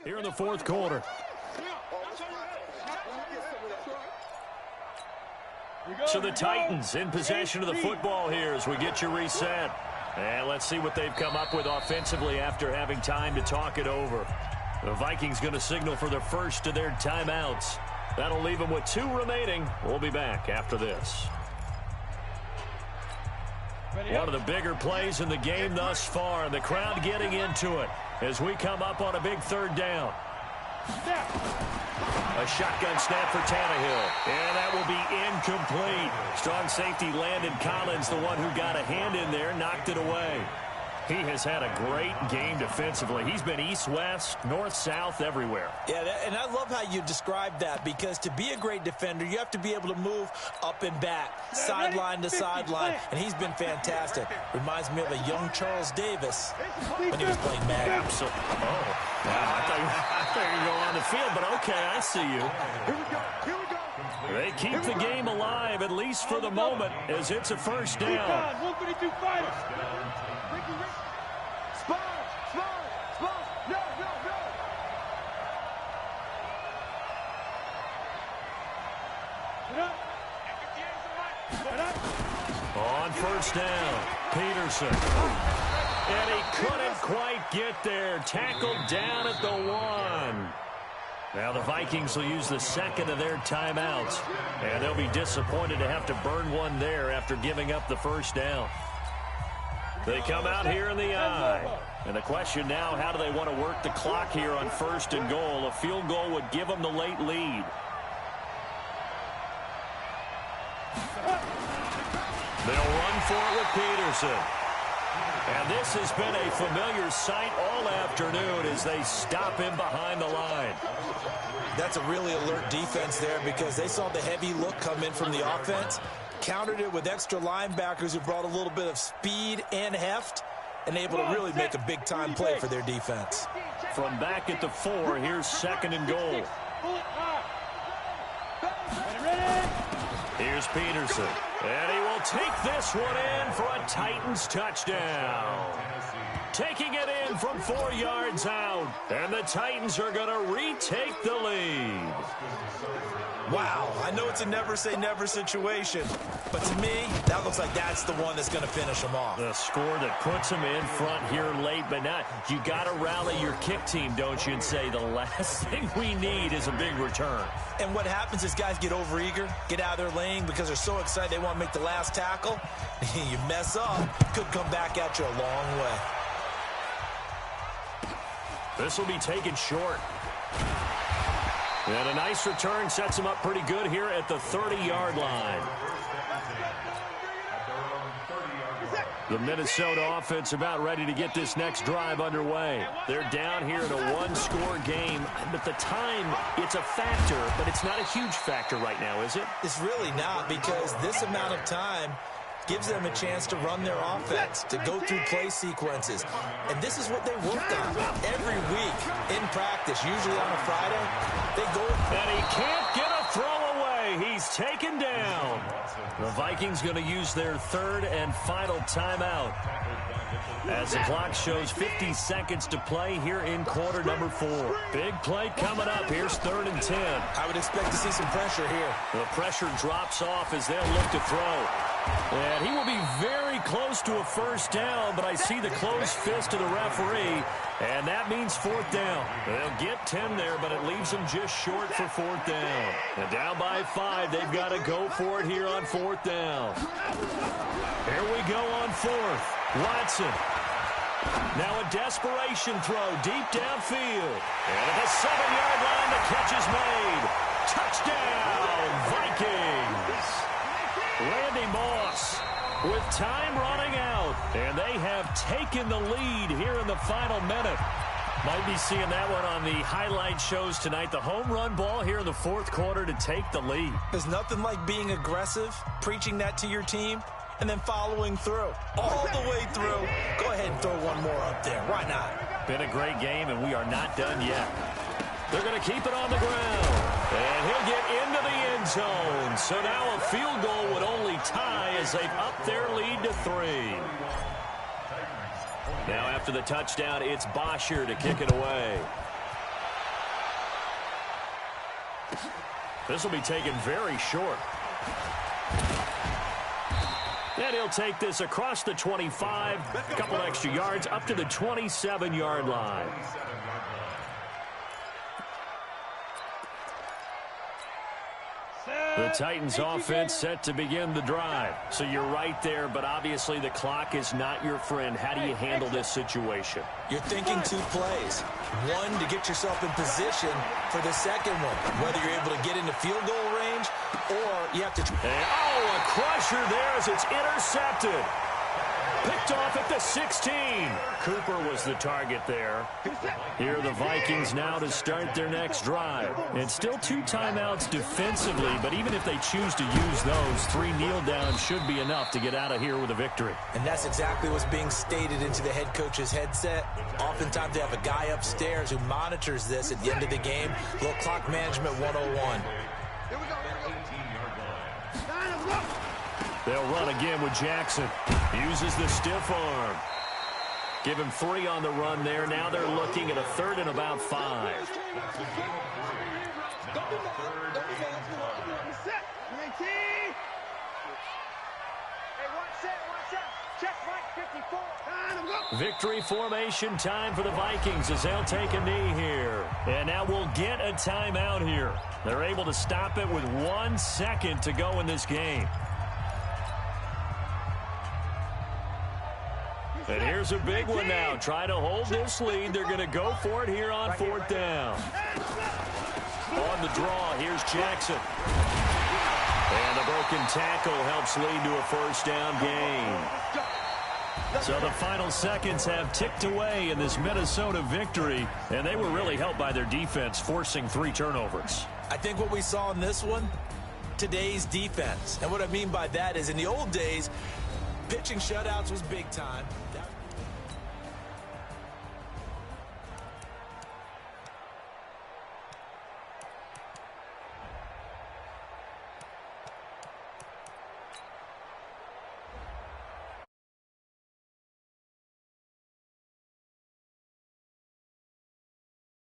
Here in the fourth quarter. So the Titans in possession of the football here as we get you reset. And let's see what they've come up with offensively after having time to talk it over. The Vikings going to signal for the first of their timeouts. That'll leave them with 2 remaining. We'll be back after this. One of the bigger plays in the game thus far, and the crowd getting into it as we come up on a big third down. A shotgun snap for Tannehill, and that will be incomplete. Strong safety Landon Collins, the one who got a hand in there, knocked it away. He has had a great game defensively. He's been east-west, north-south, everywhere. Yeah, and I love how you described that, because to be a great defender, you have to be able to move up and back, sideline to sideline, and he's been fantastic. Reminds me of a young Charles Davis when he was playing Madden. Absolutely. Oh, wow, I thought you were going on the field, but okay, I see you. Here we go. They keep the game alive, at least for the moment, as it's a first down. 132 fighters. Spot. No. On first down, Peterson. And he couldn't quite get there. Tackled down at the 1. Now the Vikings will use the second of their timeouts. And they'll be disappointed to have to burn one there after giving up the first down. They come out here in the eye. And the question now, how do they want to work the clock here on first and goal? A field goal would give them the late lead. They'll run for it with Peterson. And this has been a familiar sight all afternoon as they stop him behind the line. That's a really alert defense there, because they saw the heavy look come in from the offense, countered it with extra linebackers who brought a little bit of speed and heft, and able to really make a big-time play for their defense. From back at the 4, here's second and goal. Here's Peterson. And he will take this one in for a Titans touchdown. Taking it in from 4 yards out. And the Titans are going to retake the lead. Wow, I know it's a never-say-never situation, but to me, that looks like that's the one that's going to finish them off. The score that puts them in front here late, but not. You got to rally your kick team, don't you, and say the last thing we need is a big return. And what happens is guys get overeager, get out of their lane because they're so excited they want to make the last tackle. You mess up, could come back at you a long way. This will be taken short. And a nice return sets him up pretty good here at the 30-yard line. The Minnesota offense about ready to get this next drive underway. They're down here in a 1-score game, but the time, it's a factor, but it's not a huge factor right now, is it? It's really not, because this amount of time gives them a chance to run their offense, to go through play sequences. And this is what they worked on every week in practice, usually on a Friday. They go. And he can't get a throw away. He's taken down. The Vikings going to use their third and final timeout as the clock shows 50 seconds to play here in quarter number 4. Big play coming up. Here's 3rd and 10. I would expect to see some pressure here. The pressure drops off as they'll look to throw. And he will be very close to a first down, but I see the closed fist of the referee, and that means 4th down. They'll get 10 there, but it leaves them just short for 4th down. And down by 5, they've got to go for it here on 4th down. Here we go on 4th. Watson. Now a desperation throw deep downfield. And at the 7-yard line, the catch is made. Touchdown, Vikings. Randy Moss with time running out, and they have taken the lead here in the final minute. Might be seeing that one on the highlight shows tonight. The home run ball here in the 4th quarter to take the lead. There's nothing like being aggressive, preaching that to your team, and then following through. All the way through. Go ahead and throw one more up there. Why not? Been a great game, and we are not done yet. They're going to keep it on the ground. And he'll get into the end zone. So now a field goal would only tie as they've upped their lead to 3. Now after the touchdown, it's Bosher to kick it away. This will be taken very short. And he'll take this across the 25, a couple extra yards, up to the 27-yard line. The Titans offense set to begin the drive. So you're right there, but obviously the clock is not your friend. How do you handle this situation? You're thinking 2 plays. One, to get yourself in position for the second one, whether you're able to get into field goal range or you have to... a crusher there as it's intercepted. Picked off at the 16. Cooper was the target there. Here are the Vikings now to start their next drive. And still 2 timeouts defensively, but even if they choose to use those, 3 kneel downs should be enough to get out of here with a victory. And that's exactly what's being stated into the head coach's headset. Oftentimes they have a guy upstairs who monitors this at the end of the game. Little clock management 101. Here we go. They'll run again with Jackson. Uses the stiff arm. Give him 3 on the run there. Now they're looking at a 3rd and about 5. Victory formation time for the Vikings as they'll take a knee here. And now we'll get a timeout here. They're able to stop it with 1 second to go in this game. And here's a big one now. Try to hold this lead. They're going to go for it here on 4th down. On the draw, here's Jackson. And a broken tackle helps lead to a 1st down gain. So the final seconds have ticked away in this Minnesota victory, and they were really helped by their defense, forcing 3 turnovers. I think what we saw in this one, today's defense. And what I mean by that is in the old days, pitching shutouts was big time.